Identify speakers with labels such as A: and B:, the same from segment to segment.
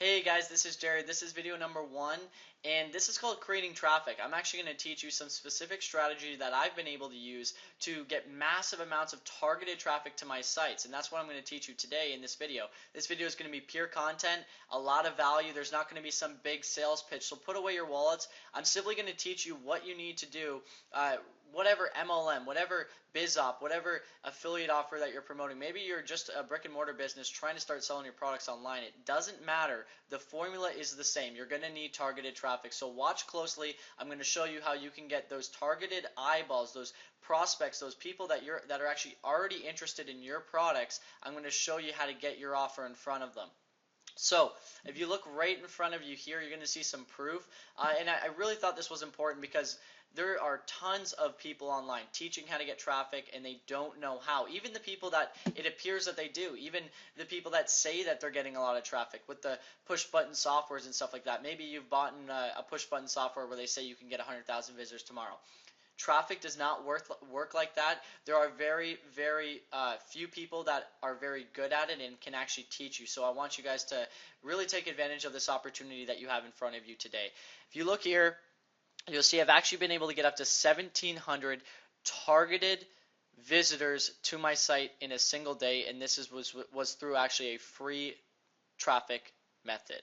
A: Hey guys, this is Jared. This is video number 1, and this is called creating traffic. I'm actually going to teach you some specific strategy that I've been able to use to get massive amounts of targeted traffic to my sites, and that's what I'm going to teach you today in this video. This video is going to be pure content, a lot of value. There's not going to be some big sales pitch, so put away your wallets. I'm simply going to teach you what you need to do, whatever MLM, whatever BizOp, whatever affiliate offer that you're promoting. Maybe you're just a brick and mortar business trying to start selling your products online. It doesn't matter. The formula is the same. You're going to need targeted traffic. So watch closely. I'm going to show you how you can get those targeted eyeballs, those prospects, those people that are actually already interested in your products. I'm going to show you how to get your offer in front of them. So if you look right in front of you here, you're going to see some proof. And I really thought this was important because there are tons of people online teaching how to get traffic, and they don't know how. Even the people that it appears that they do, even the people that say that they're getting a lot of traffic with the push button softwares and stuff like that. Maybe you've bought a push button software where they say you can get 100,000 visitors tomorrow. Traffic does not work like that. There are very few people that are very good at it and can actually teach you. So I want you guys to really take advantage of this opportunity that you have in front of you today. If you look here, you'll see I've actually been able to get up to 1,700 targeted visitors to my site in a single day, and this was through actually a free traffic method.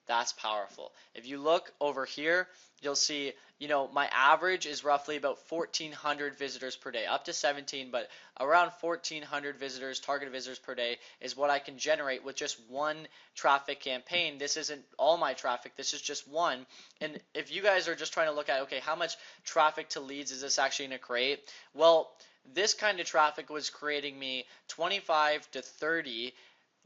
A: That's powerful. If you look over here, you'll see, my average is roughly about 1,400 visitors per day, up to 17, but around 1,400 visitors, targeted visitors per day is what I can generate with just one traffic campaign. This isn't all my traffic, this is just one. And if you guys are just trying to look at, okay, how much traffic to leads is this actually going to create? Well, this kind of traffic was creating me 25 to 30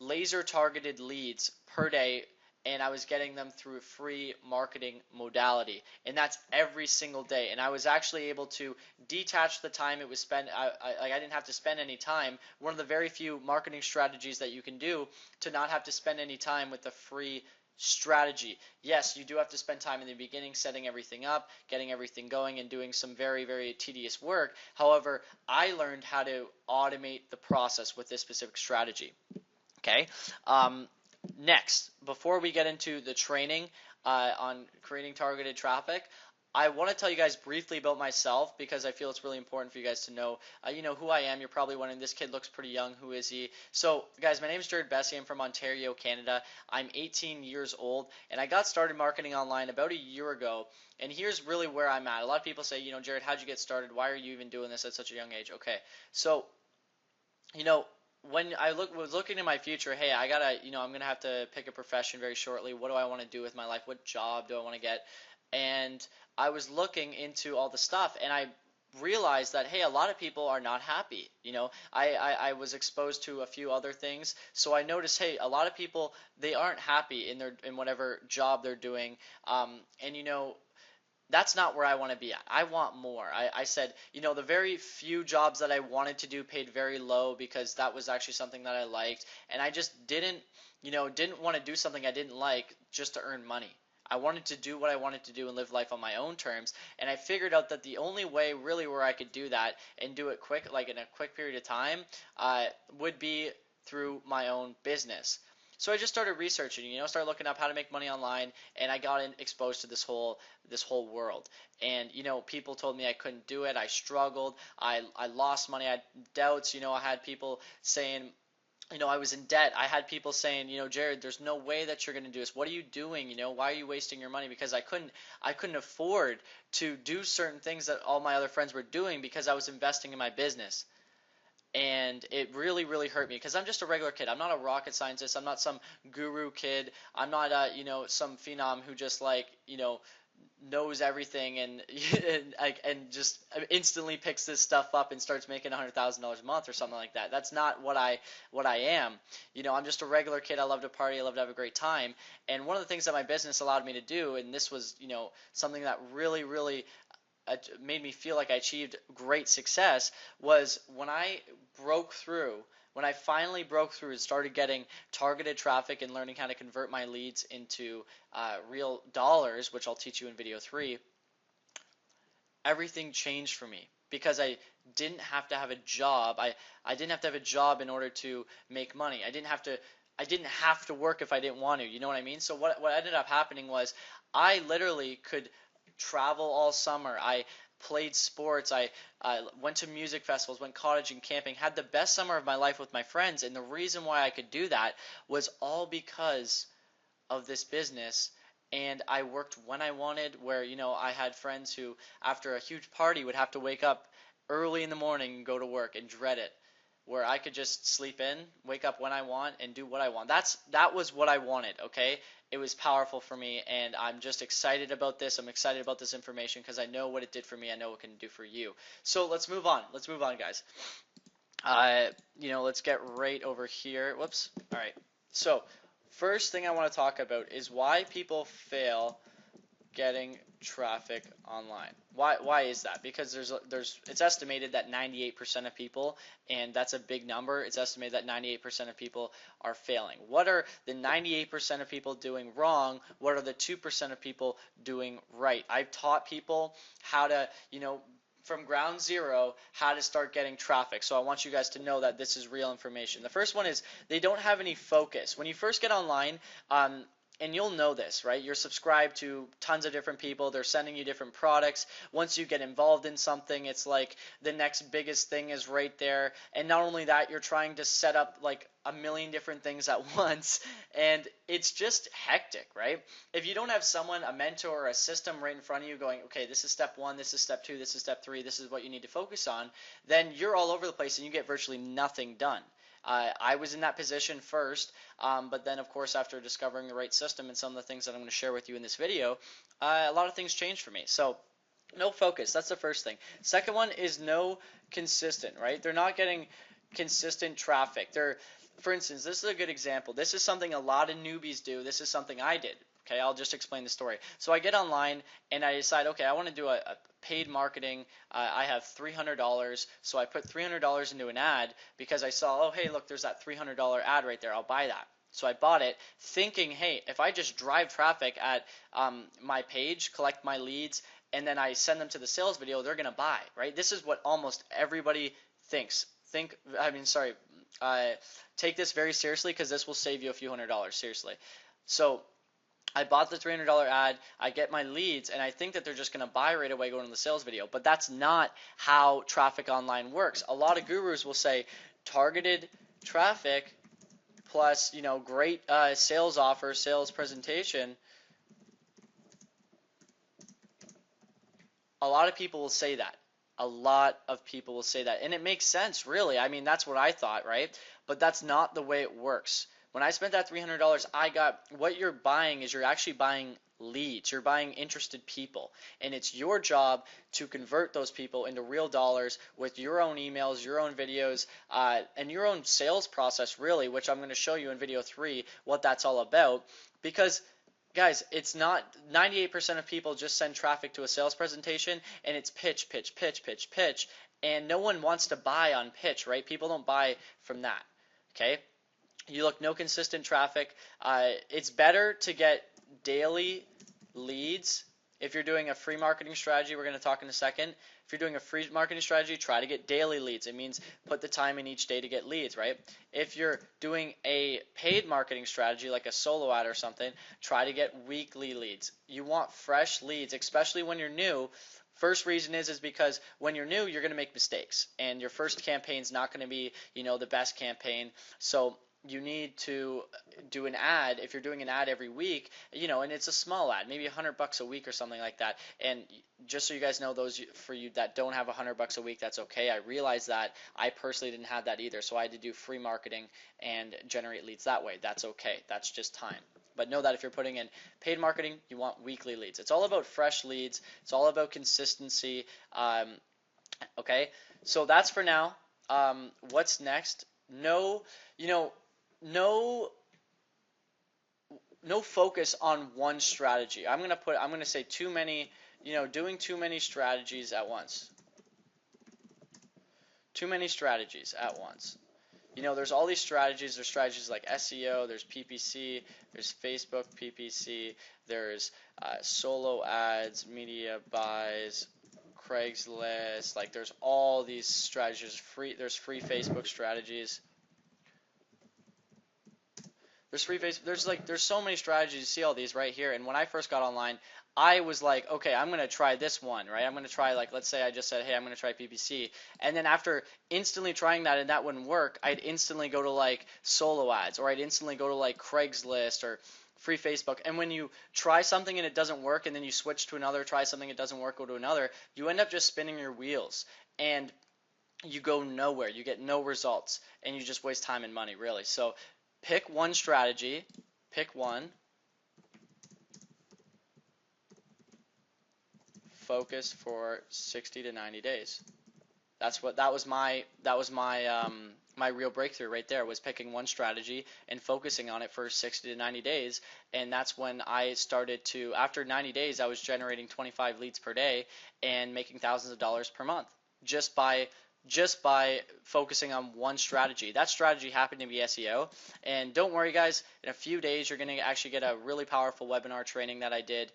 A: laser targeted leads per day, and I was getting them through a free marketing modality, and that's every single day. And I was actually able to detach the time it was spent. I didn't have to spend any time. One of the very few marketing strategies that you can do to not have to spend any time with the free strategy. Yes, you do have to spend time in the beginning setting everything up, getting everything going, and doing some very tedious work. However, I learned how to automate the process with this specific strategy. Okay. Next, before we get into the training on creating targeted traffic, I want to tell you guys briefly about myself because I feel it's really important for you guys to know, who I am. You're probably wondering, this kid looks pretty young. Who is he? So, guys, my name is Jared Bessie. I'm from Ontario, Canada. I'm 18 years old, and I got started marketing online about a year ago. And here's really where I'm at. A lot of people say, Jared, how'd you get started? Why are you even doing this at such a young age? Okay, so, when I was looking in my future, hey, I gotta, I'm gonna have to pick a profession very shortly. What do I want to do with my life? What job do I want to get? And I was looking into all the stuff, and I realized that, hey, a lot of people are not happy. I was exposed to a few other things, so I noticed, hey, a lot of people, they aren't happy in whatever job they're doing, and that's not where I want to be at. I want more. I said, the very few jobs that I wanted to do paid very low because that was actually something that I liked, and I just didn't want to do something I didn't like just to earn money. I wanted to do what I wanted to do and live life on my own terms, and I figured out that the only way really where I could do that and do it quick, like in a quick period of time, would be through my own business. So I just started researching, started looking up how to make money online, and I got exposed to this whole world. And people told me I couldn't do it. I struggled. I lost money. I had doubts. I had people saying, I was in debt. I had people saying, Jared, there's no way that you're going to do this. What are you doing? Why are you wasting your money? Because I couldn't afford to do certain things that all my other friends were doing because I was investing in my business. And it really hurt me because I'm just a regular kid. I'm not a rocket scientist. I'm not some guru kid. I'm not some phenom who just knows everything and and just instantly picks this stuff up and starts making $100,000 a month or something like that. That's not what I am. I'm just a regular kid. I love to party. I love to have a great time. And one of the things that my business allowed me to do, and this was something that really made me feel like I achieved great success, was when I finally broke through and started getting targeted traffic and learning how to convert my leads into real dollars, which I'll teach you in video 3, everything changed for me because I didn't have to have a job. I didn't have to have a job in order to make money. I didn't have to I didn't have to work if I didn't want to. You know what I mean? So what ended up happening was I literally could travel all summer. I played sports. I went to music festivals, went cottage and camping, had the best summer of my life with my friends. And the reason why I could do that was all because of this business. And I worked when I wanted, where, I had friends who, after a huge party, would have to wake up early in the morning and go to work and dread it, where I could just sleep in, wake up when I want, and do what I want. That was what I wanted, okay? It was powerful for me, and I'm just excited about this. I'm excited about this information because I know what it did for me. I know what it can do for you. So let's move on. Let's move on, guys. Let's get right over here. Whoops. All right. So first thing I want to talk about is why people fail getting traffic online. Why is that? Because it's estimated that 98% of people, and that's a big number, it's estimated that 98% of people are failing. What are the 98% of people doing wrong? What are the 2% of people doing right? I've taught people how to, from ground zero, how to start getting traffic. So I want you guys to know that this is real information. The first one is they don't have any focus. When you first get online, and you'll know this, right? You're subscribed to tons of different people. They're sending you different products. Once you get involved in something, it's like the next biggest thing is right there. And not only that, you're trying to set up like a million different things at once. And it's just hectic, right? If you don't have someone, a mentor, or a system right in front of you going, okay, this is step 1, this is step 2, this is step 3, this is what you need to focus on, then you're all over the place and you get virtually nothing done. I was in that position first, but then, of course, after discovering the right system and some of the things that I'm going to share with you in this video, a lot of things changed for me. So no focus. That's the first thing. Second one is no consistent, right? They're not getting consistent traffic. For instance, this is a good example. This is something a lot of newbies do. This is something I did. Okay, I'll just explain the story. So I get online and I decide, okay, I want to do a paid marketing. I have $300, so I put $300 into an ad because I saw, oh, hey, look, there's that $300 ad right there. I'll buy that. So I bought it thinking, hey, if I just drive traffic at my page, collect my leads, and then I send them to the sales video, they're going to buy, right? This is what almost everybody thinks. Take this very seriously because this will save you a few $100s, seriously. So I bought the $300 ad, I get my leads, and I think that they're just going to buy right away going to the sales video. But that's not how traffic online works. A lot of gurus will say targeted traffic plus, great sales offer, sales presentation. A lot of people will say that. A lot of people will say that. And it makes sense, really. I mean, that's what I thought, right? But that's not the way it works. When I spent that $300, what you're buying is you're actually buying leads. You're buying interested people. And it's your job to convert those people into real dollars with your own emails, your own videos, and your own sales process, really, which I'm going to show you in video 3 what that's all about. Because guys, it's not 98% of people just send traffic to a sales presentation and it's pitch, pitch, pitch, pitch, pitch, and no one wants to buy on pitch, right? People don't buy from that, okay? You look, no consistent traffic. It's better to get daily leads. If you're doing a free marketing strategy, we're going to talk in a second. If you're doing a free marketing strategy, try to get daily leads. It means put the time in each day to get leads, right? If you're doing a paid marketing strategy like a solo ad or something, try to get weekly leads. You want fresh leads, especially when you're new. First reason is because when you're new, you're going to make mistakes, and your first campaign's not going to be, the best campaign. So you need to do an ad. If you're doing an ad every week, and it's a small ad, maybe $100 a week or something like that. And just so you guys know, those for you that don't have $100 a week, that's okay. I realize that. I personally didn't have that either, so I had to do free marketing and generate leads that way. That's okay. That's just time. But know that if you're putting in paid marketing, you want weekly leads. It's all about fresh leads. It's all about consistency. Okay, so that's for now. What's next? No focus on one strategy. I'm gonna say too many, doing too many strategies at once. Too many strategies at once. There's all these strategies. There's strategies like SEO, there's PPC, there's Facebook PPC, there's solo ads, media buys, Craigslist. Like there's all these strategies. There's free Facebook strategies. There's free Facebook. There's so many strategies. You see all these right here. And when I first got online, I was like, okay, I'm gonna try this one, right? I'm gonna try, like, let's say I just said, hey, I'm gonna try PPC, and then after instantly trying that and that wouldn't work, I'd instantly go to like solo ads, or I'd instantly go to like Craigslist or free Facebook. And when you try something and it doesn't work, and then you switch to another, try something, it doesn't work, go to another, you end up just spinning your wheels, and you go nowhere. You get no results, and you just waste time and money, really. So pick one strategy, pick one, focus for 60 to 90 days. That was my real breakthrough right there, was picking one strategy and focusing on it for 60 to 90 days. And that's when I started to, after 90 days, I was generating 25 leads per day and making thousands of dollars per month just by focusing on one strategy. That strategy happened to be SEO. And don't worry, guys, in a few days you're going to actually get a really powerful webinar training that I did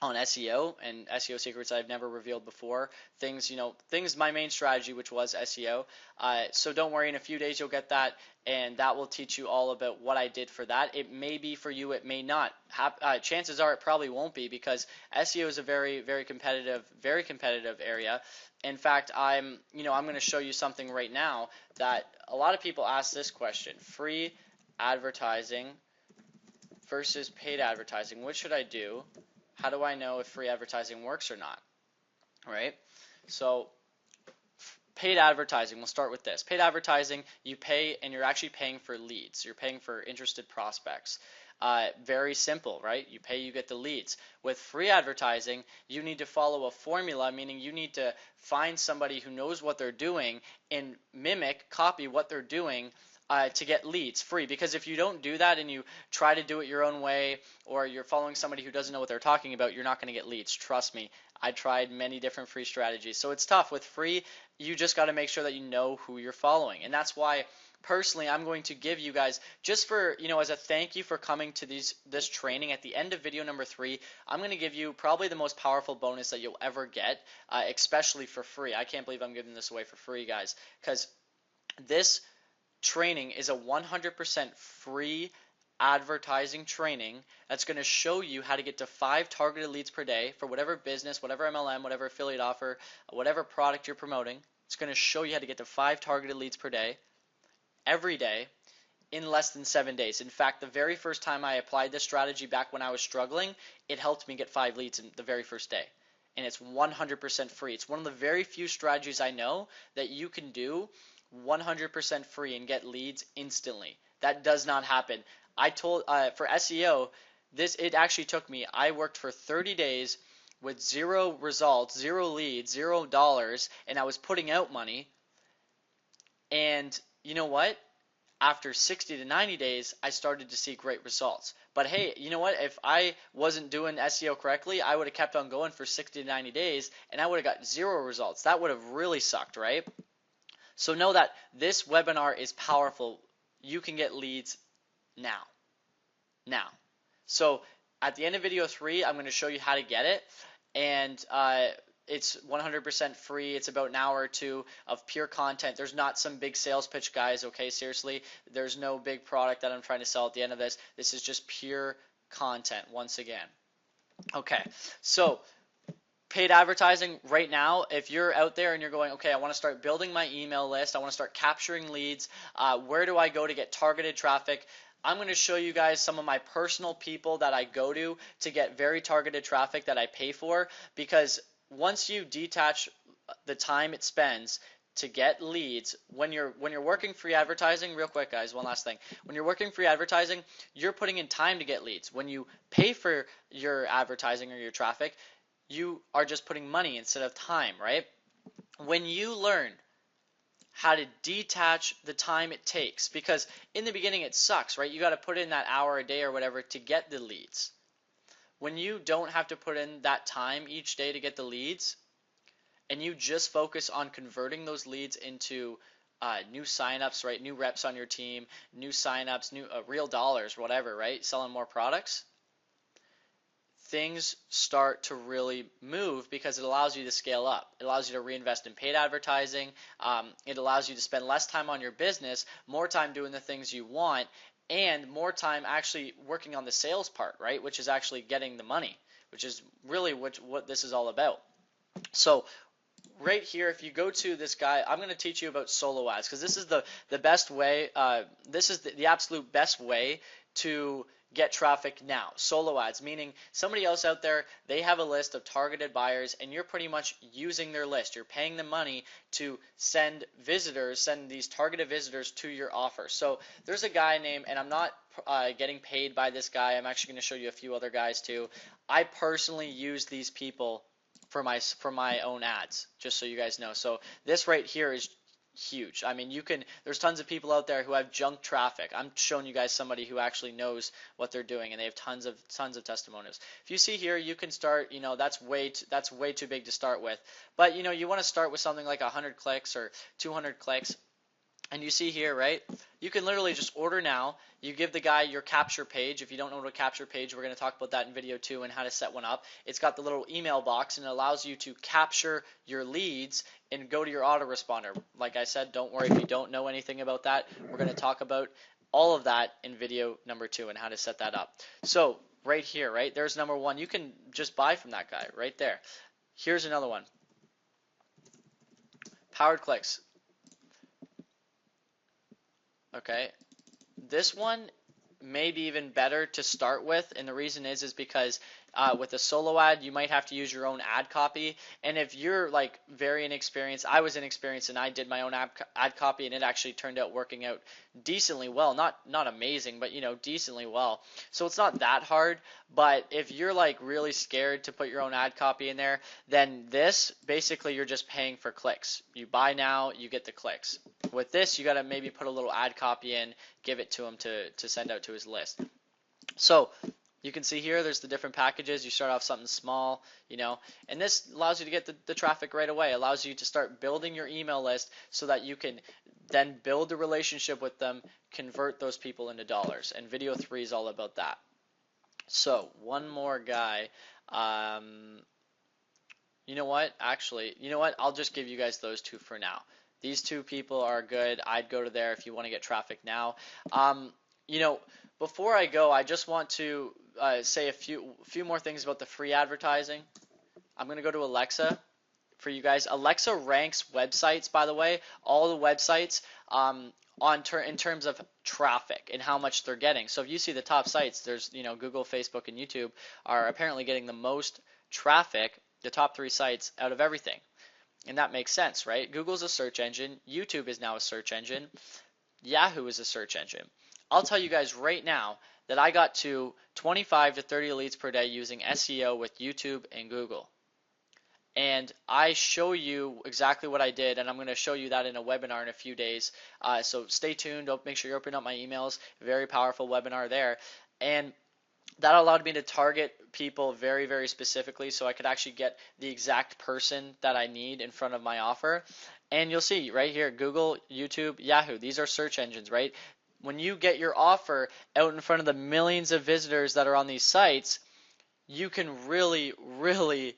A: on SEO and SEO secrets I've never revealed before. Things, my main strategy, which was SEO. So don't worry, in a few days you'll get that, and that will teach you all about what I did for that. It may be for you, it may not. Chances are it probably won't be, because SEO is a very, very competitive area. In fact, I'm going to show you something right now that a lot of people ask this question: free advertising versus paid advertising. What should I do? How do I know if free advertising works or not? Right? So paid advertising, we'll start with this. Paid advertising, you pay, and you're actually paying for leads. You're paying for interested prospects. Very simple, right? You pay, you get the leads. With free advertising, you need to follow a formula, meaning you need to find somebody who knows what they're doing and copy what they're doing to get leads free. Because if you don't do that and you try to do it your own way, or you're following somebody who doesn't know what they're talking about, you're not going to get leads. Trust me. I tried many different free strategies. So it's tough. With free, you just got to make sure that you know who you're following. And that's why personally I'm going to give you guys, just for, as a thank you for coming to this training, at the end of video number 3, I'm going to give you probably the most powerful bonus that you'll ever get, especially for free. I can't believe I'm giving this away for free, guys, because this training is a 100% free advertising training that's going to show you how to get to 5 targeted leads per day for whatever business, whatever MLM, whatever affiliate offer, whatever product you're promoting. It's going to show you how to get to 5 targeted leads per day every day in less than 7 days. In fact, the very first time I applied this strategy back when I was struggling, it helped me get 5 leads in the very first day. And it's 100% free. It's one of the very few strategies I know that you can do 100% free and get leads instantly. That does not happen. I told for SEO, it actually took me, I worked for 30 days with 0 results, 0 leads, $0, and I was putting out money. And you know what? After 60 to 90 days, I started to see great results. But hey, you know what? If I wasn't doing SEO correctly, I would have kept on going for 60 to 90 days, and I would have got 0 results. That would have really sucked, right? So know that this webinar is powerful. You can get leads now. So at the end of video 3, I'm going to show you how to get it. And it's 100% free. It's about an hour or 2 of pure content. There's not some big sales pitch, guys, okay? Seriously, there's no big product that I'm trying to sell at the end of this. This is just pure content once again. Okay, so paid advertising right now, if you're out there and you're going, okay, I want to start building my email list, I want to start capturing leads, where do I go to get targeted traffic? I'm going to show you guys some of my personal people that I go to get very targeted traffic that I pay for, because once you detach the time it spends to get leads, when you're working free advertising, real quick guys, one last thing, when you're working free advertising, you're putting in time to get leads. When you pay for your advertising or your traffic, you are just putting money instead of time, right? When you learn how to detach the time it takes, because in the beginning it sucks, right? You got to put in that hour a day or whatever to get the leads. When you don't have to put in that time each day to get the leads, and you just focus on converting those leads into new signups, right? New reps on your team, new signups, new real dollars, whatever, right? Selling more products. Things start to really move because it allows you to scale up. It allows you to reinvest in paid advertising. It allows you to spend less time on your business, more time doing the things you want, and more time actually working on the sales part, right? Which is actually getting the money, which is really what this is all about. So right here, if you go to this guy, I'm going to teach you about solo ads because this is the best way. This is the absolute best way to get traffic now. Solo ads, meaning somebody else out there, they have a list of targeted buyers and you're pretty much using their list. You're paying them money to send these targeted visitors to your offer. So there's a guy named, and I'm not getting paid by this guy. I'm actually going to show you a few other guys too. I personally use these people for my own ads, just so you guys know. So this right here is huge. I mean, there's tons of people out there who have junk traffic. I'm showing you guys somebody who actually knows what they're doing, and they have tons of testimonials. If you see here, you can start, that's way too big to start with. But you want to start with something like 100 clicks or 200 clicks. And you see here, right? You can literally just order now. You give the guy your capture page. If you don't know what a capture page, we're going to talk about that in video 2 and how to set one up. It's got the little email box and it allows you to capture your leads and go to your autoresponder. Like I said, don't worry if you don't know anything about that. We're going to talk about all of that in video number 2 and how to set that up. So right here, right? There's number 1. You can just buy from that guy right there. Here's another one. Powered clicks. Okay, this one may be even better to start with, and the reason is because with a solo ad, you might have to use your own ad copy, and if you're like very inexperienced, I was inexperienced and I did my own ad copy, and it actually turned out working out decently well, not amazing, but decently well. So it's not that hard, but if you're like really scared to put your own ad copy in there, then this, basically you're just paying for clicks. You buy now, you get the clicks. With this, you got to maybe put a little ad copy in, give it to him to send out to his list. So you can see here, there's the different packages. You start off something small, and this allows you to get the traffic right away. It allows you to start building your email list so that you can then build a relationship with them, convert those people into dollars. And video 3 is all about that. So one more guy. You know what? Actually, I'll just give you guys those 2 for now. These 2 people are good. I'd go to there if you want to get traffic now. Before I go, I just want to say a few more things about the free advertising. I'm going to go to Alexa for you guys. Alexa ranks websites, by the way, all the websites in terms of traffic and how much they're getting. So if you see the top sites, there's Google, Facebook, and YouTube are apparently getting the most traffic, the top 3 sites out of everything. And that makes sense, right? Google's a search engine. YouTube is now a search engine. Yahoo is a search engine. I'll tell you guys right now that I got to 25 to 30 leads per day using SEO with YouTube and Google. And I show you exactly what I did, and I'm going to show you that in a webinar in a few days. So stay tuned. Make sure you open up my emails. Very powerful webinar there. And that allowed me to target people very, very specifically so I could actually get the exact person that I need in front of my offer. And you'll see right here, Google, YouTube, Yahoo. These are search engines, right? When you get your offer out in front of the millions of visitors that are on these sites, you can really, really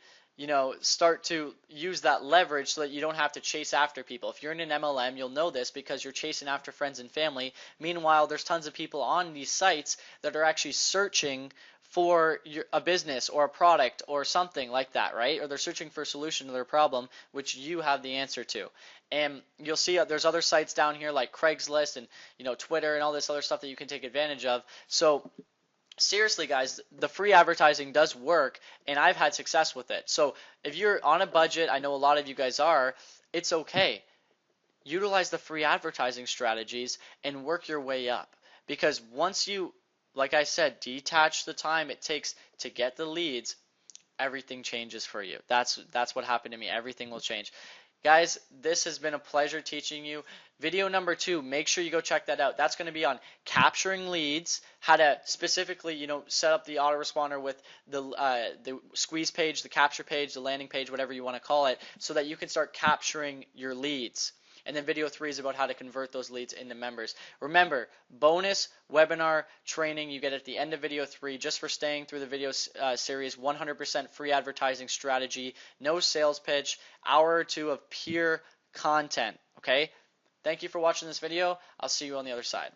A: start to use that leverage so that you don't have to chase after people. If you're in an MLM, you'll know this because you're chasing after friends and family. Meanwhile, there's tons of people on these sites that are actually searching for a business or a product or something like that, right? Or they're searching for a solution to their problem, which you have the answer to. And you'll see there's other sites down here like Craigslist and Twitter and all this other stuff that you can take advantage of. So seriously, guys, the free advertising does work, and I've had success with it. So if you're on a budget, I know a lot of you guys are, it's okay. Utilize the free advertising strategies and work your way up. Because once you, like I said, detach the time it takes to get the leads, everything changes for you. That's what happened to me. Everything will change. Guys, this has been a pleasure teaching you. Video number 2, make sure you go check that out. That's going to be on capturing leads, how to specifically, set up the autoresponder with the squeeze page, the capture page, the landing page, whatever you want to call it, so that you can start capturing your leads. And then video 3 is about how to convert those leads into members. Remember, bonus webinar training you get at the end of video 3 just for staying through the video series, 100% free advertising strategy, no sales pitch, hour or 2 of pure content, okay? Thank you for watching this video. I'll see you on the other side.